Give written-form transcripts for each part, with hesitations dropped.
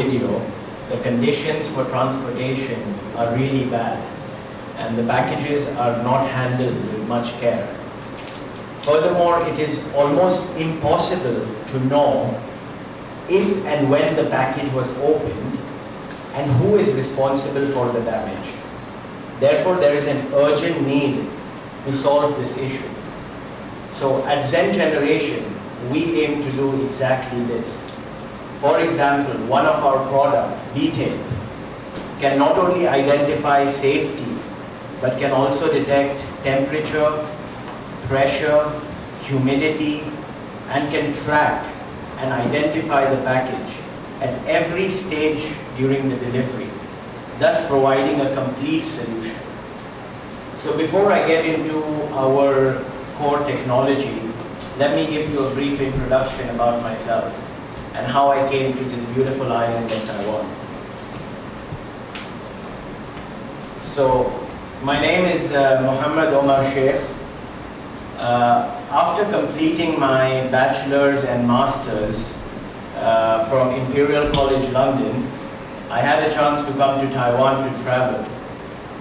video, the conditions for transportation are really bad, and the packages are not handled with much care. Furthermore, it is almost impossible to know if and when the package was opened and who is responsible for the damage. Therefore, there is an urgent need to solve this issue. So at Zen Generation, we aim to do exactly this. For example, one of our products, Bitape, can not only identify safety, but can also detect temperature, pressure, humidity, and can track and identify the package at every stage during the delivery, thus providing a complete solution. So before I get into our core technology, let me give you a brief introduction about myself and how I came to this beautiful island in Taiwan. So my name is Omar Sheikh. After completing my bachelor's and master's from Imperial College London, I had a chance to come to Taiwan to travel.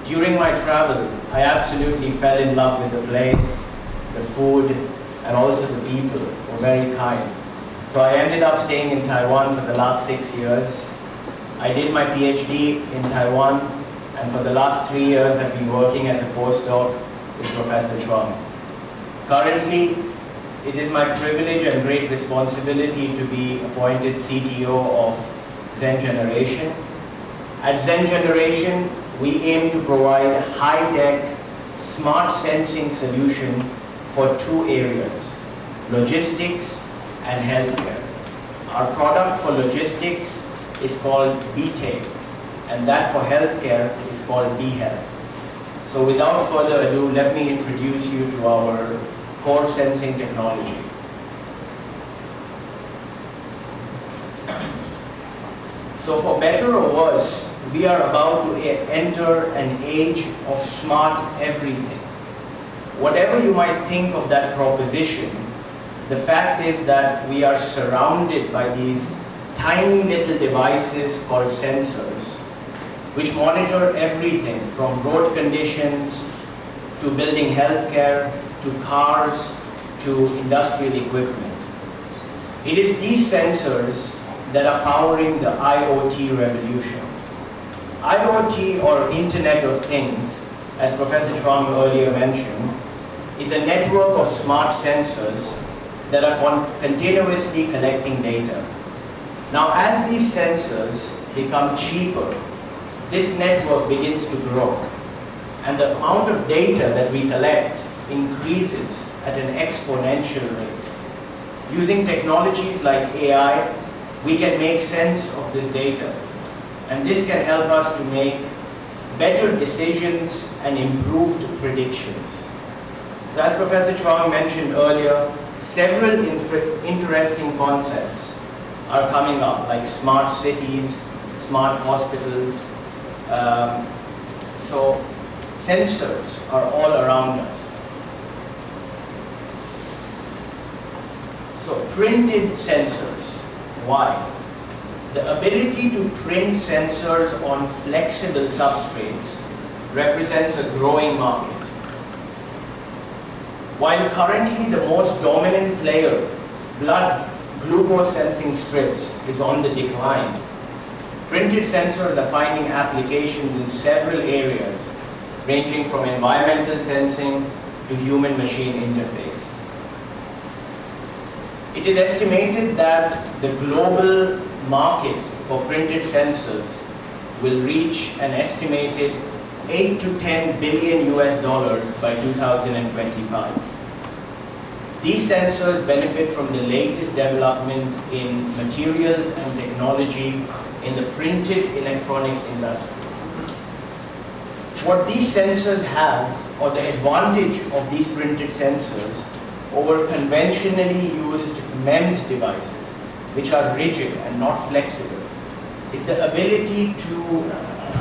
During my travel, I absolutely fell in love with the place, the food, and also the people were very kind. So I ended up staying in Taiwan for the last 6 years. I did my PhD in Taiwan, and for the last 3 years I've been working as a postdoc with Professor Chuang. Currently, it is my privilege and great responsibility to be appointed CTO of Zen Generation. At Zen Generation, we aim to provide high-tech, smart sensing solution for two areas, logistics and healthcare. Our product for logistics is called Bitape, and that for healthcare is called BHealth. So without further ado, let me introduce you to our core sensing technology. So for better or worse, we are about to enter an age of smart everything. Whatever you might think of that proposition, the fact is that we are surrounded by these tiny little devices called sensors, which monitor everything from road conditions to building healthcare, to cars, to industrial equipment. It is these sensors that are powering the IoT revolution. IoT, or Internet of Things, as Professor Chuang earlier mentioned, is a network of smart sensors that are continuously collecting data. Now, as these sensors become cheaper, this network begins to grow, and the amount of data that we collect increases at an exponential rate. Using technologies like AI, we can make sense of this data, and this can help us to make better decisions and improved predictions. So as Professor Chuang mentioned earlier, several interesting concepts are coming up, like smart cities, smart hospitals. So sensors are all around us. So printed sensors, why? The ability to print sensors on flexible substrates represents a growing market. While currently the most dominant player, blood glucose sensing strips, is on the decline, printed sensors are finding applications in several areas, ranging from environmental sensing to human-machine interface. It is estimated that the global market for printed sensors will reach an estimated 8 to 10 billion US by 2025. These sensors benefit from the latest development in materials and technology in the printed electronics industry. What these sensors have, or the advantage of these printed sensors over conventionally used MEMS devices, which are rigid and not flexible, is the ability to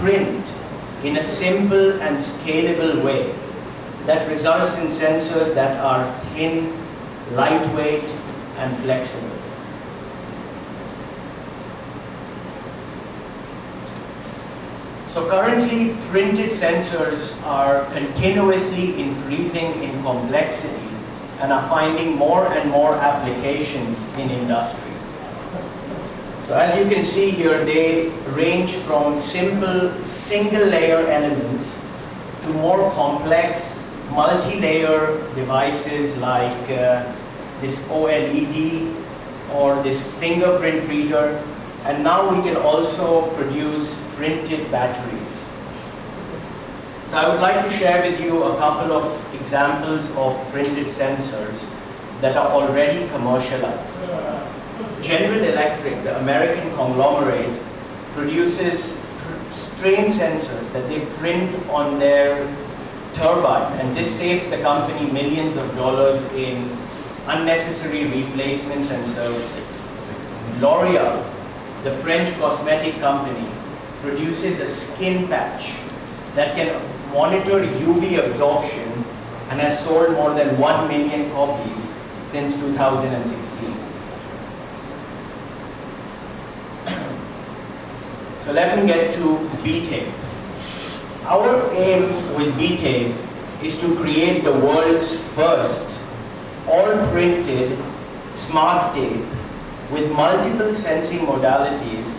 print in a simple and scalable way that results in sensors that are thin, lightweight, and flexible. So currently, printed sensors are continuously increasing in complexity and are finding more and more applications in industry. So as you can see here, they range from simple single-layer elements to more complex multi-layer devices like this OLED or this fingerprint reader, and now we can also produce printed batteries. So I would like to share with you a couple of examples of printed sensors that are already commercialized. General Electric, the American conglomerate, produces strain sensors that they print on their turbine, and this saves the company millions of dollars in unnecessary replacements and services. L'Oreal, the French cosmetic company, produces a skin patch that can monitor UV absorption and has sold more than 1 million copies since 2016. So let me get to Bitape. Our aim with Bitape is to create the world's first all-printed smart tape with multiple sensing modalities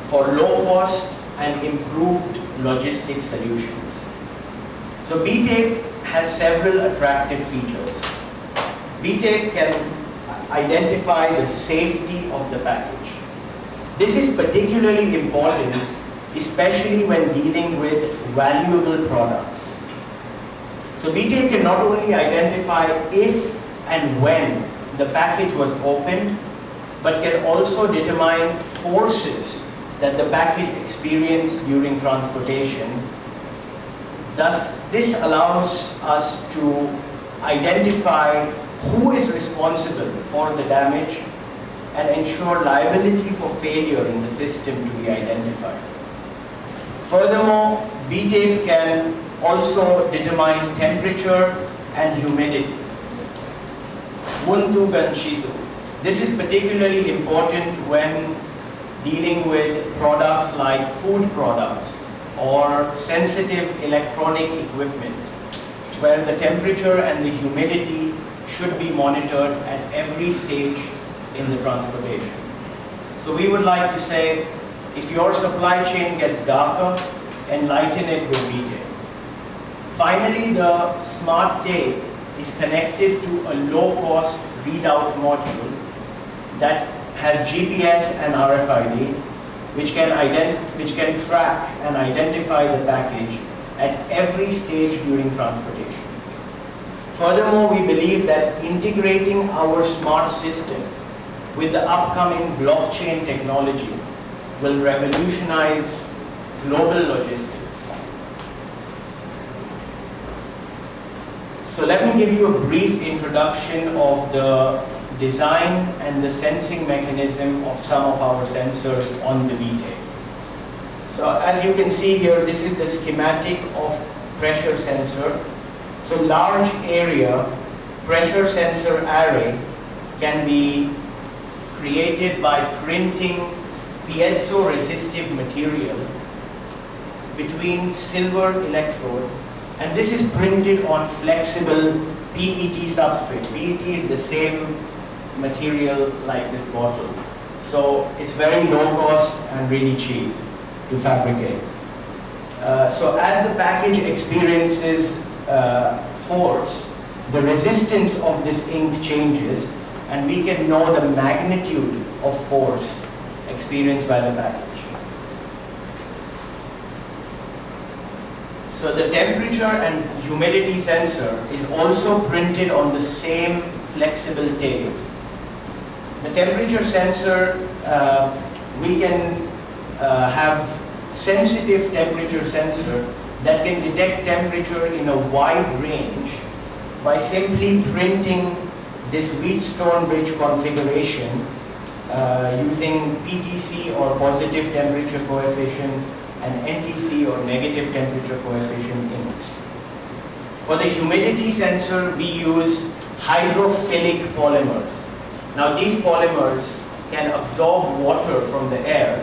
for low-cost and improved logistic solutions. So Bitape has several attractive features. Bitape can identify the safety of the package. This is particularly important, especially when dealing with valuable products. So Bitape can not only identify if and when the package was opened, but can also determine forces that the package experienced during transportation. Thus, this allows us to identify who is responsible for the damage and ensure liability for failure in the system to be identified. Furthermore, Bitape can also determine temperature and humidity. Muntu Ganshitu. This is particularly important when dealing with products like food products or sensitive electronic equipment, where the temperature and the humidity should be monitored at every stage in the transportation. So we would like to say, if your supply chain gets darker, enlighten it with Bitape. Finally, the smart tape is connected to a low-cost readout module that has GPS and RFID, which can track and identify the package at every stage during transportation. Furthermore, we believe that integrating our smart system with the upcoming blockchain technology will revolutionize global logistics. So let me give you a brief introduction of the design and the sensing mechanism of some of our sensors on the Bitape. So as you can see here, this is the schematic of pressure sensor. So large area pressure sensor array can be created by printing piezo-resistive material between silver electrode, and this is printed on flexible PET substrate. PET is the same material like this bottle. So it's very low cost and really cheap to fabricate. So as the package experiences force, the resistance of this ink changes, and we can know the magnitude of force experienced by the package. So the temperature and humidity sensor is also printed on the same flexible tape. The temperature sensor, we can have sensitive temperature sensor that can detect temperature in a wide range by simply printing this Wheatstone bridge configuration using PTC or positive temperature coefficient and NTC or negative temperature coefficient inks. For the humidity sensor, we use hydrophilic polymers. Now these polymers can absorb water from the air.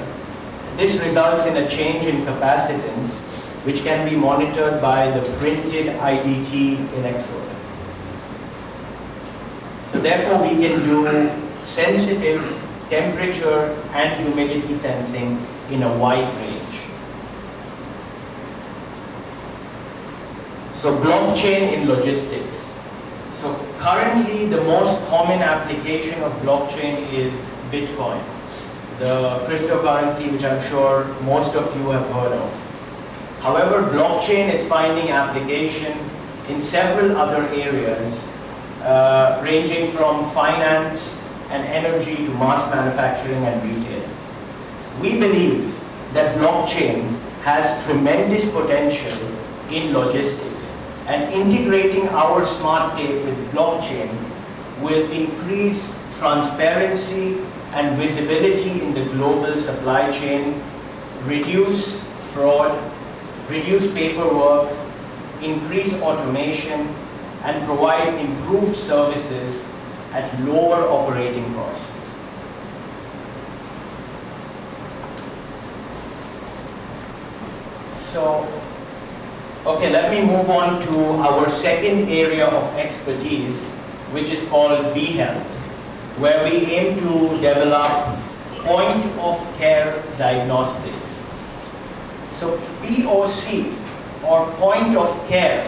This results in a change in capacitance, which can be monitored by the printed IDT electrode. So therefore, we can do sensitive temperature and humidity sensing in a wide range. So blockchain in logistics. So currently, the most common application of blockchain is Bitcoin, the cryptocurrency which I'm sure most of you have heard of. However, blockchain is finding application in several other areas, ranging from finance and energy to mass manufacturing and retail. We believe that blockchain has tremendous potential in logistics, and integrating our smart tape with blockchain will increase transparency and visibility in the global supply chain, reduce fraud, reduce paperwork, increase automation, and provide improved services at lower operating costs. So, okay, let me move on to our second area of expertise, which is called vHealth, where we aim to develop point-of-care diagnostics. So POC, or point of care,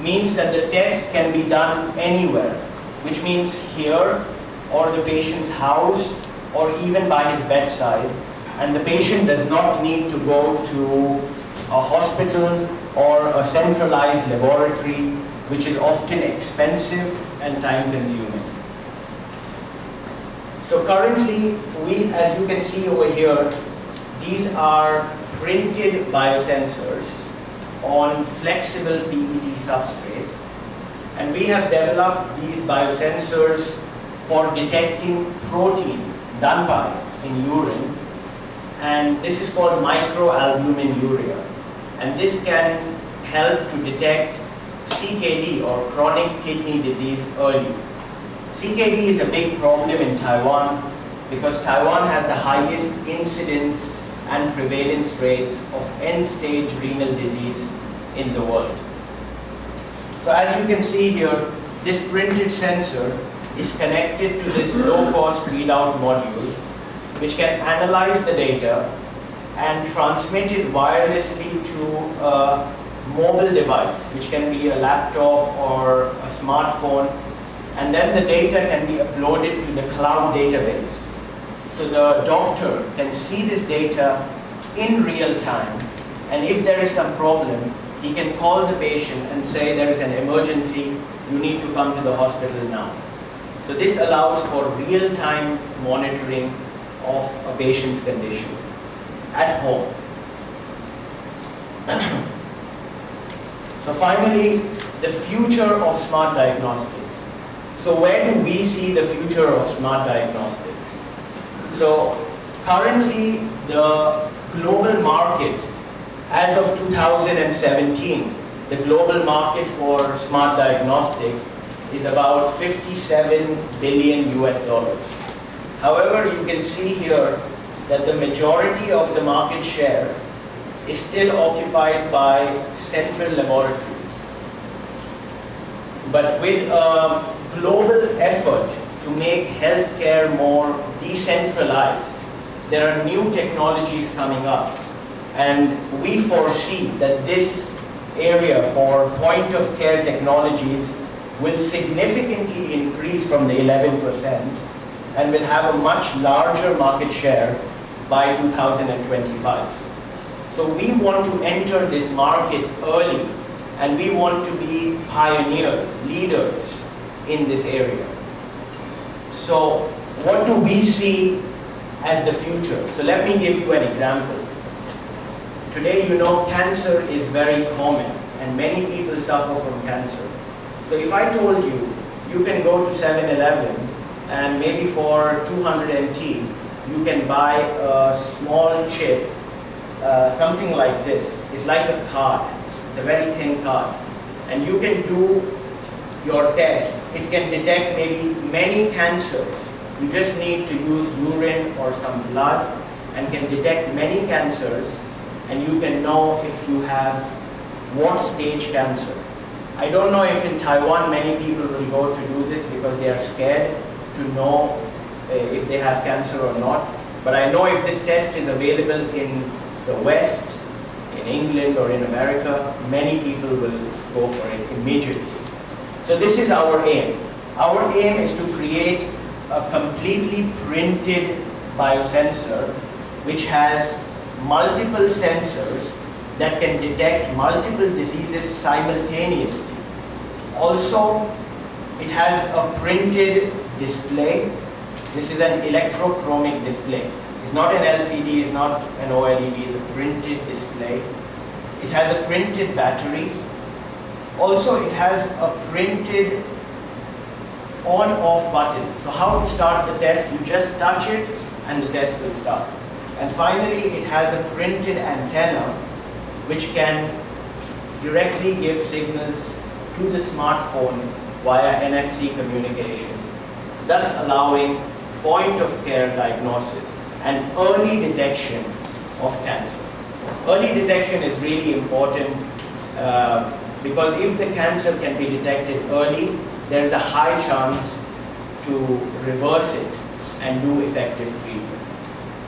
means that the test can be done anywhere, which means here, or the patient's house, or even by his bedside, and the patient does not need to go to a hospital or a centralized laboratory, which is often expensive and time-consuming. So currently, as you can see over here, these are printed biosensors on flexible PET substrate, and we have developed these biosensors for detecting protein done by in urine, and this is called microalbuminuria, and this can help to detect CKD, or chronic kidney disease, early. CKD is a big problem in Taiwan because Taiwan has the highest incidence and prevalence rates of end-stage renal disease in the world. So as you can see here, this printed sensor is connected to this low-cost readout module, which can analyze the data and transmit it wirelessly to a mobile device, which can be a laptop or a smartphone, and then the data can be uploaded to the cloud database. So the doctor can see this data in real time, and if there is some problem, he can call the patient and say there is an emergency, you need to come to the hospital now. So this allows for real-time monitoring of a patient's condition at home. So finally, the future of smart diagnostics. So where do we see the future of smart diagnostics? So currently, the global market, as of 2017, the global market for smart diagnostics is about 57 billion US dollars. However, you can see here that the majority of the market share is still occupied by central laboratories. But with a global effort to make healthcare more decentralized, there are new technologies coming up. And we foresee that this area for point-of-care technologies will significantly increase from the 11% and will have a much larger market share by 2025. So we want to enter this market early, and we want to be pioneers, leaders in this area. So what do we see as the future? So let me give you an example. Today, you know, cancer is very common, and many people suffer from cancer. So if I told you, you can go to 7-Eleven, and maybe for 200 NT, you can buy a small chip, something like this. It's like a card. It's a very thin card. And you can do your test. It can detect maybe many cancers. You just need to use urine or some blood, and can detect many cancers, and you can know if you have what stage cancer. I don't know if in Taiwan many people will go to do this because they are scared to know if they have cancer or not. But I know if this test is available in the West, in England or in America, many people will go for it immediately. So this is our aim. Our aim is to create a completely printed biosensor which has multiple sensors that can detect multiple diseases simultaneously. Also, it has a printed display. This is an electrochromic display. It's not an LCD, it's not an OLED, it's a printed display. It has a printed battery. Also, it has a printed on-off button. So how to start the test? You just touch it and the test will start. And finally, it has a printed antenna which can directly give signals to the smartphone via NFC communication, thus allowing point-of-care diagnosis and early detection of cancer. Early detection is really important because if the cancer can be detected early, there is a high chance to reverse it and do effective treatment.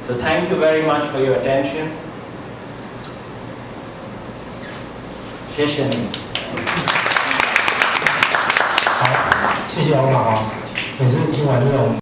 So thank you very much for your attention. 谢谢你。好，谢谢欧马哈，也是听完这种。